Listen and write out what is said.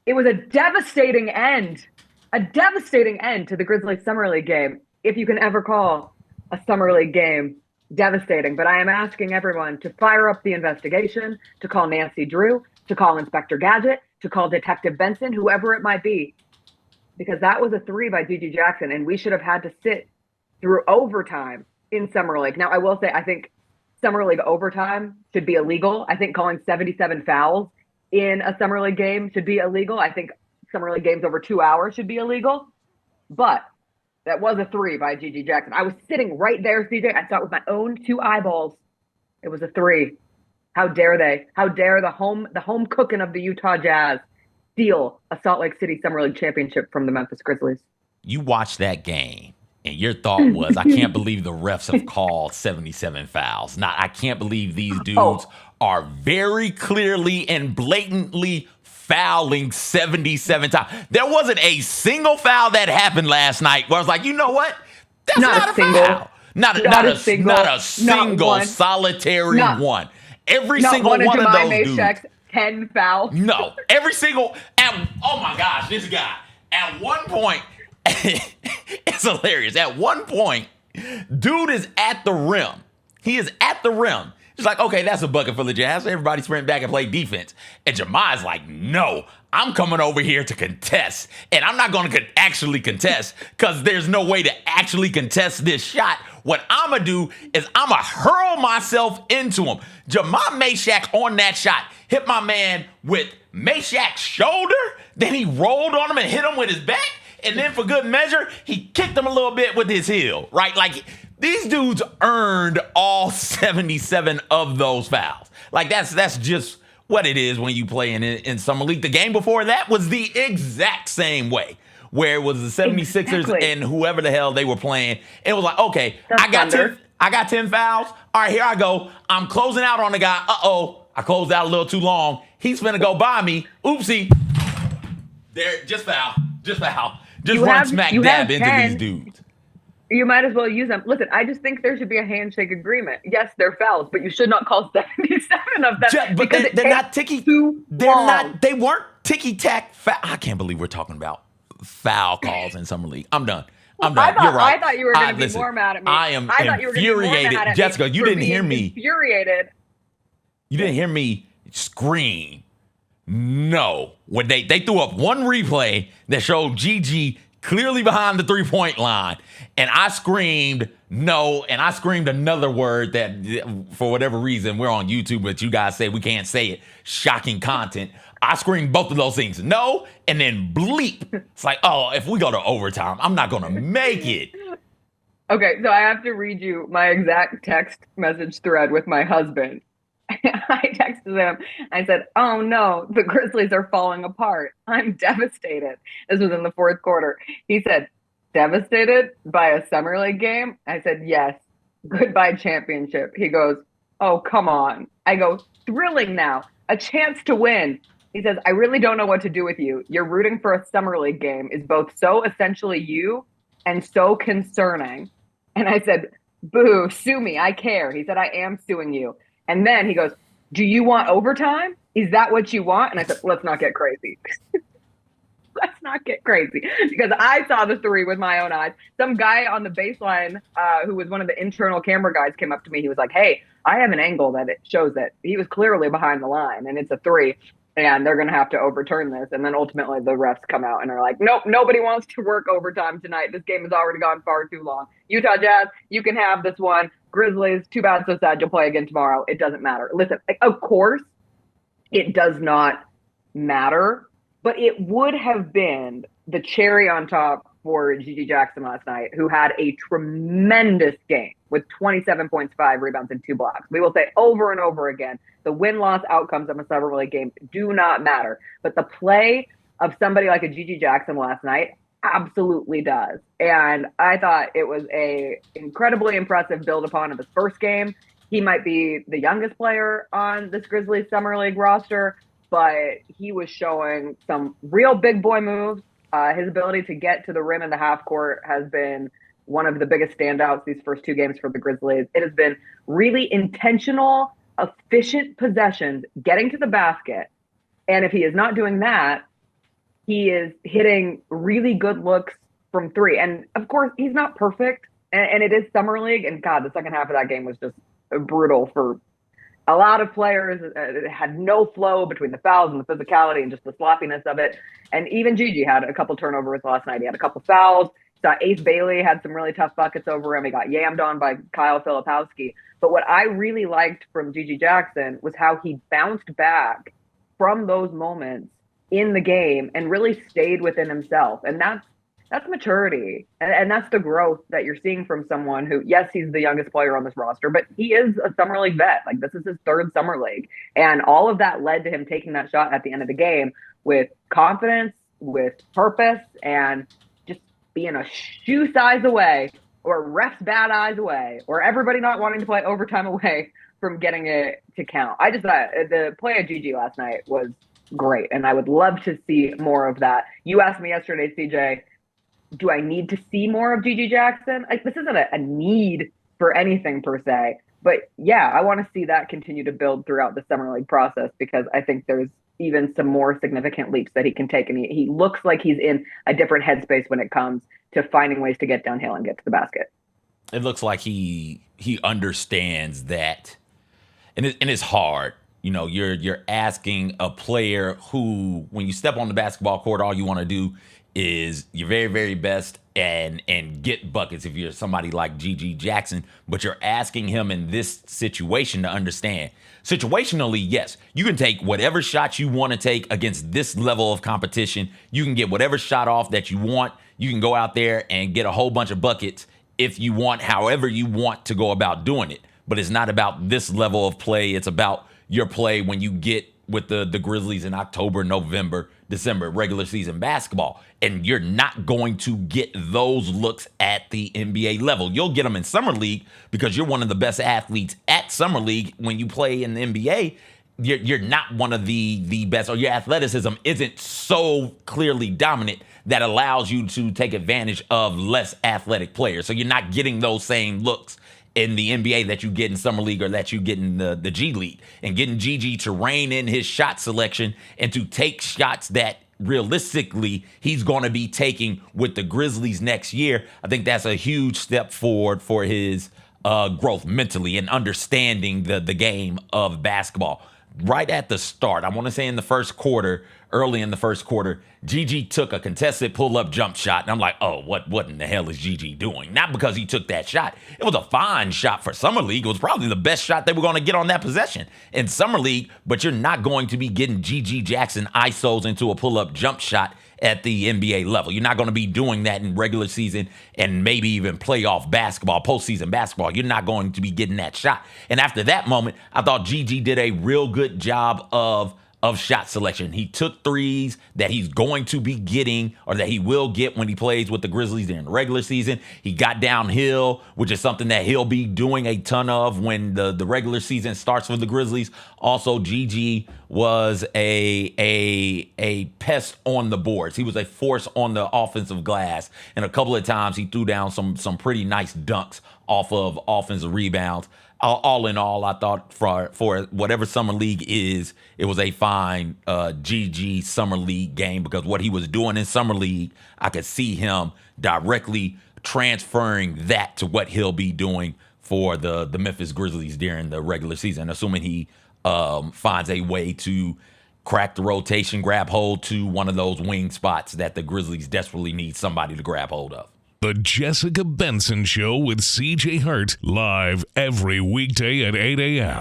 It was a devastating end to the Grizzlies Summer League game, if you can ever call a Summer League game devastating. But I am asking everyone to fire up the investigation, to call Nancy Drew, to call Inspector Gadget, to call Detective Benson, whoever it might be, because that was a three by Gigi Jackson, and we should have had to sit through overtime in Summer League. Now, I will say, I think Summer League overtime should be illegal. I think calling 77 fouls in a Summer League game should be illegal. I think Summer League games over 2 hours should be illegal. But that was a three by Gigi Jackson. I was sitting right there, CJ. I saw it with my own two eyeballs. It was a three. How dare they? How dare the home cooking of the Utah Jazz steal a Salt Lake City Summer League championship from the Memphis Grizzlies? You watched that game, and your thought was, I can't believe the refs have called 77 fouls. Now, I can't believe these dudes are very clearly and blatantly fouling 77 times. There wasn't a single foul that happened last night where I was like, you know what? That's not a foul. Not a single solitary one. Every single one of those dudes. 10 fouls. No, every single. Oh my gosh, this guy. At one point, it's hilarious. At one point, dude is at the rim. He is at the rim. It's like, okay, that's a bucket for the Jazz. Everybody sprint back and play defense. And Jemiah's like, no, I'm coming over here to contest. And I'm not going to actually contest because there's no way to actually contest this shot. What I'm going to do is I'm going to hurl myself into him. Jamal Meshack on that shot hit my man with Meshack's shoulder. Then he rolled on him and hit him with his back. And then for good measure, he kicked him a little bit with his heel, right? Like, these dudes earned all 77 of those fouls. Like, that's just what it is when you play in Summer League. The game before that was the exact same way, where it was the 76ers and whoever the hell they were playing. It was like, okay, I got 10 fouls. All right, here I go. I'm closing out on the guy. Uh-oh, I closed out a little too long. He's finna go by me. Oopsie. There, just foul. Just run smack dab into these dudes. You might as well use them. Listen, I just think there should be a handshake agreement. Yes, they're fouls, but you should not call 77 of them. But they're not ticky. They weren't ticky-tack foul. I can't believe we're talking about foul calls in Summer League. I'm done. You're right. I thought you were going to be more mad at me. I am infuriated. Jessica, you didn't hear me. Infuriated. You didn't hear me scream. No. When they threw up one replay that showed Gigi clearly behind the three-point line, and I screamed no, and I screamed another word that, for whatever reason, we're on YouTube, but you guys say we can't say it. Shocking content. I screamed both of those things. No, and then bleep. It's like, oh, if we go to overtime, I'm not going to make it. Okay, so I have to read you my exact text message thread with my husband. I texted him. I said, oh no, the Grizzlies are falling apart. I'm devastated. This was in the fourth quarter. He said, devastated by a Summer League game? I said, yes. Goodbye championship. He goes, oh, come on. I go, thrilling now. A chance to win. He says, I really don't know what to do with you. You're rooting for a Summer League game is both so essentially you and so concerning. And I said, boo, sue me. I care. He said, I am suing you. And then he goes, do you want overtime? Is that what you want? And I said, let's not get crazy. Let's not get crazy. Because I saw the three with my own eyes. Some guy on the baseline who was one of the internal camera guys came up to me. He was like, hey, I have an angle that it shows that he was clearly behind the line and it's a three. And they're going to have to overturn this. And then ultimately the refs come out and are like, nope, nobody wants to work overtime tonight. This game has already gone far too long. Utah Jazz, you can have this one. Grizzlies, too bad, so sad. You'll play again tomorrow. It doesn't matter. Listen, of course, it does not matter, but it would have been the cherry on top for Gigi Jackson last night, who had a tremendous game with 27 points, 5 rebounds, and 2 blocks. We will say over and over again, the win-loss outcomes of a Summer League game do not matter. But the play of somebody like a Gigi Jackson last night absolutely does. And I thought it was a incredibly impressive build upon of his first game. He might be the youngest player on this Grizzlies Summer League roster, but he was showing some real big boy moves. His ability to get to the rim in the half court has been one of the biggest standouts these first 2 games for the Grizzlies. It has been really intentional, efficient possessions, getting to the basket. And if he is not doing that, he is hitting really good looks from three. And of course, he's not perfect. And it is summer league. And God, the second half of that game was just brutal for a lot of players. It had no flow between the fouls and the physicality and just the sloppiness of it. And even Gigi had a couple turnovers last night. He had a couple fouls. So Ace Bailey had some really tough buckets over him. He got yammed on by Kyle Filipowski. But what I really liked from Gigi Jackson was how he bounced back from those moments in the game and really stayed within himself. And that's maturity. And that's the growth that you're seeing from someone who, yes, he's the youngest player on this roster, but he is a summer league vet. Like, this is his third summer league. And all of that led to him taking that shot at the end of the game with confidence, with purpose, and just being a shoe size away, or ref's bad eyes away, or everybody not wanting to play overtime away from getting it to count. I just thought the play of Gigi last night was great, and I would love to see more of that. You asked me yesterday, CJ, do I need to see more of Gigi Jackson? This isn't a need for anything per se, but yeah, I want to see that continue to build throughout the summer league process, because I think there's even some more significant leaps that he can take, and he looks like he's in a different headspace when it comes to finding ways to get downhill and get to the basket. It looks like he understands that, and it's hard. You know, you're asking a player who, when you step on the basketball court, all you want to do is your very, very best and get buckets if you're somebody like Gigi Jackson. But you're asking him in this situation to understand. Situationally, yes, you can take whatever shot you want to take against this level of competition. You can get whatever shot off that you want. You can go out there and get a whole bunch of buckets if you want, however you want to go about doing it. But it's not about this level of play. It's about your play when you get with the Grizzlies in October, November, December, regular season basketball. And you're not going to get those looks at the NBA level. You'll get them in summer league because you're one of the best athletes at summer league. When you play in the NBA, you're not one of the best, or your athleticism isn't so clearly dominant that allows you to take advantage of less athletic players. So you're not getting those same looks in the NBA that you get in summer league or that you get in the G League. And getting Gigi to rein in his shot selection and to take shots that realistically he's going to be taking with the Grizzlies next year, I think that's a huge step forward for his growth mentally and understanding the game of basketball. Right at the start, I want to say in the first quarter, early in the first quarter, Gigi took a contested pull-up jump shot. And I'm like, oh, what in the hell is Gigi doing? Not because he took that shot. It was a fine shot for Summer League. It was probably the best shot they were going to get on that possession in Summer League. But you're not going to be getting Gigi Jackson ISOs into a pull-up jump shot at the NBA level. You're not going to be doing that in regular season and maybe even playoff basketball, postseason basketball. You're not going to be getting that shot. And after that moment, I thought Gigi did a real good job of shot selection. He took threes that he's going to be getting, or that he will get when he plays with the Grizzlies during the regular season. He got downhill, which is something that he'll be doing a ton of when the regular season starts for the Grizzlies. Also, Gigi was a pest on the boards. He was a force on the offensive glass, and a couple of times he threw down some pretty nice dunks off of offensive rebounds. All in all, I thought for whatever Summer League is, it was a fine GG Summer League game, because what he was doing in Summer League, I could see him directly transferring that to what he'll be doing for the Memphis Grizzlies during the regular season, assuming he finds a way to crack the rotation, grab hold to one of those wing spots that the Grizzlies desperately need somebody to grab hold of. The Jessica Benson Show with CJ Hurt, live every weekday at 8 a.m.